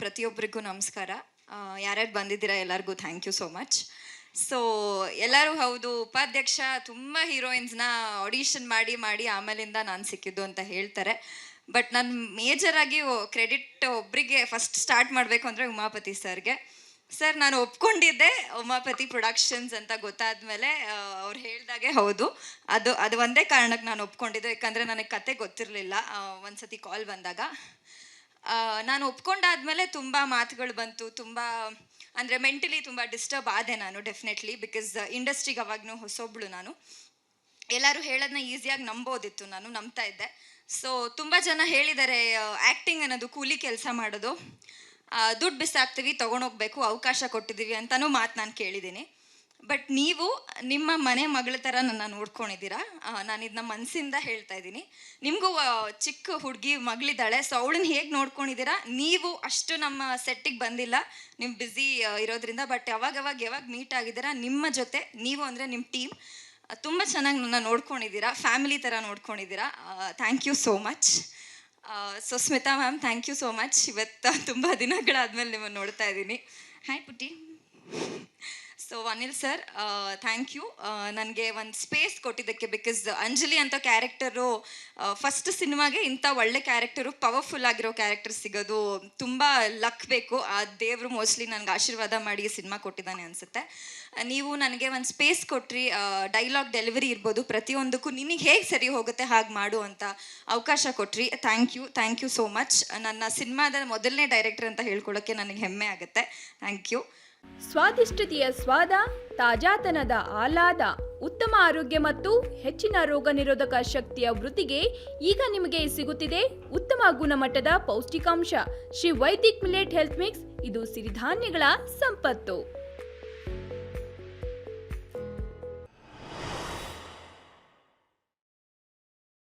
ಪ್ರತಿಯೊಬ್ಬರಿಗೂ ನಮಸ್ಕಾರ. ಯಾರ್ಯಾರು ಬಂದಿದ್ದೀರಾ ಎಲ್ಲರಿಗೂ thank you so much. So ಎಲ್ಲರೂ ಹೌದು, ಉಪಾಧ್ಯಕ್ಷ ತುಂಬ ಹೀರೋಯಿನ್ಸ್ನ ಆಡಿಷನ್ ಮಾಡಿ ಮಾಡಿ ಆಮೇಲಿಂದ ನಾನು ಸಿಕ್ಕಿದ್ದು ಅಂತ ಹೇಳ್ತಾರೆ. ಬಟ್ ನಾನು ಮೇಜರಾಗಿ ಕ್ರೆಡಿಟ್ ಒಬ್ಬರಿಗೆ ಫಸ್ಟ್ ಸ್ಟಾರ್ಟ್ ಮಾಡಬೇಕು ಅಂದರೆ ಉಮಾಪತಿ ಸರ್ಗೆ. ಸರ್, ನಾನು ಒಪ್ಕೊಂಡಿದ್ದೆ ಉಮಾಪತಿ ಪ್ರೊಡಕ್ಷನ್ಸ್ ಅಂತ ಗೊತ್ತಾದ್ಮೇಲೆ ಅವ್ರು ಹೇಳ್ದಾಗೆ ಹೌದು, ಅದು ಒಂದೇ ಕಾರಣಕ್ಕೆ ನಾನು ಒಪ್ಕೊಂಡಿದ್ದೆ. ಯಾಕಂದರೆ ನನಗೆ ಕತೆ ಗೊತ್ತಿರಲಿಲ್ಲ. ಒಂದ್ಸತಿ ಕಾಲ್ ಬಂದಾಗ ನಾನು ಒಪ್ಕೊಂಡಾದ್ಮೇಲೆ ತುಂಬ ಮಾತುಗಳು ಬಂತು. ತುಂಬ ಅಂದರೆ ಮೆಂಟಲಿ ತುಂಬ ಡಿಸ್ಟರ್ಬ್ ಆದೆ ನಾನು, ಡೆಫಿನೆಟ್ಲಿ. ಬಿಕಾಸ್ ಇಂಡಸ್ಟ್ರಿಗೆ ಅವಾಗೂ ಹೊಸೊಬ್ಳು ನಾನು. ಎಲ್ಲರೂ ಹೇಳೋದನ್ನ ಈಸಿಯಾಗಿ ನಂಬೋದಿತ್ತು, ನಾನು ನಂಬ್ತಾ ಇದ್ದೆ. ಸೊ ತುಂಬ ಜನ ಹೇಳಿದ್ದಾರೆ, ಆ್ಯಕ್ಟಿಂಗ್ ಅನ್ನೋದು ಕೂಲಿ ಕೆಲಸ ಮಾಡೋದು, ದುಡ್ಡು ಬಿಸಾಕ್ತೀವಿ, ತೊಗೊಂಡೋಗ್ಬೇಕು, ಅವಕಾಶ ಕೊಟ್ಟಿದ್ದೀವಿ ಅಂತಲೂ ಮಾತು ನಾನು ಕೇಳಿದ್ದೀನಿ. ಬಟ್ ನೀವು ನಿಮ್ಮ ಮನೆ ಮಗಳ ಥರ ನನ್ನ ನೋಡ್ಕೊಂಡಿದ್ದೀರಾ. ನಾನು ಇದನ್ನ ಮನಸ್ಸಿಂದ ಹೇಳ್ತಾ ಇದ್ದೀನಿ. ನಿಮಗೂ ಚಿಕ್ಕ ಹುಡುಗಿ ಮಗಳಿದ್ದಾಳೆ, ಸೊ ಅವಳನ್ನ ಹೇಗೆ ನೋಡ್ಕೊಂಡಿದ್ದೀರಾ ನೀವು, ಅಷ್ಟು ನಮ್ಮ ಸೆಟ್ಟಿಗೆ ಬಂದಿಲ್ಲ, ನೀವು ಬ್ಯುಸಿ ಇರೋದ್ರಿಂದ. ಬಟ್ ಯಾವಾಗ ಮೀಟ್ ಆಗಿದ್ದೀರಾ, ನಿಮ್ಮ ಜೊತೆ ನೀವು ಅಂದರೆ ನಿಮ್ಮ ಟೀಮ್ ತುಂಬ ಚೆನ್ನಾಗಿ ನನ್ನ ನೋಡ್ಕೊಂಡಿದ್ದೀರಾ, ಫ್ಯಾಮಿಲಿ ಥರ ನೋಡ್ಕೊಂಡಿದ್ದೀರಾ. Thank you so much. So Smita ma'am, thank you so much. ಇವತ್ತು ತುಂಬ ದಿನಗಳಾದಮೇಲೆ ನಿಮ್ಮನ್ನು ನೋಡ್ತಾ ಇದ್ದೀನಿ. ಹಾಯ್ ಪುಟ್ಟಿ. So Anil sir, thank you ನನಗೆ ಒಂದು ಸ್ಪೇಸ್ ಕೊಟ್ಟಿದ್ದಕ್ಕೆ. ಬಿಕಾಸ್ ಅಂಜಲಿ ಅಂತ ಕ್ಯಾರೆಕ್ಟರು ಫಸ್ಟ್ ಸಿನಿಮಾಗೆ ಇಂಥ ಒಳ್ಳೆ ಕ್ಯಾರೆಕ್ಟರು, ಪವರ್ಫುಲ್ ಆಗಿರೋ ಕ್ಯಾರೆಕ್ಟರ್ ಸಿಗೋದು ತುಂಬ ಲಕ್ ಬೇಕು. ಆ ದೇವರು ಮೋಸ್ಟ್ಲಿ ನನಗೆ ಆಶೀರ್ವಾದ ಮಾಡಿ ಸಿನಿಮಾ ಕೊಟ್ಟಿದ್ದಾನೆ ಅನಿಸುತ್ತೆ. ನೀವು ನನಗೆ ಒಂದು ಸ್ಪೇಸ್ ಕೊಟ್ರಿ, ಡೈಲಾಗ್ ಡೆಲಿವರಿ ಇರ್ಬೋದು, ಪ್ರತಿಯೊಂದಕ್ಕೂ ನಿನಗೆ ಹೇಗೆ ಸರಿ ಹೋಗುತ್ತೆ ಹಾಗೆ ಮಾಡು ಅಂತ ಅವಕಾಶ ಕೊಟ್ರಿ. Thank you so much. ನನ್ನ ಸಿನಿಮಾದ ಮೊದಲನೇ ಡೈರೆಕ್ಟರ್ ಅಂತ ಹೇಳ್ಕೊಳ್ಳೋಕ್ಕೆ ನನಗೆ ಹೆಮ್ಮೆ ಆಗುತ್ತೆ. Thank you. ಸ್ವಾದಿಷ್ಟತೆಯ ಸ್ವಾದ, ತಾಜಾತನದ ಆಹ್ಲಾದ, ಉತ್ತಮ ಆರೋಗ್ಯ ಮತ್ತು ಹೆಚ್ಚಿನ ರೋಗ ನಿರೋಧಕ ಶಕ್ತಿಯ ವೃತ್ತಿಗೆ ಈಗ ನಿಮಗೆ ಸಿಗುತ್ತಿದೆ ಉತ್ತಮ ಗುಣಮಟ್ಟದ ಪೌಷ್ಟಿಕಾಂಶ. Shri Vaidik millet health mix, ಇದು ಸಿರಿಧಾನ್ಯಗಳ ಸಂಪತ್ತು.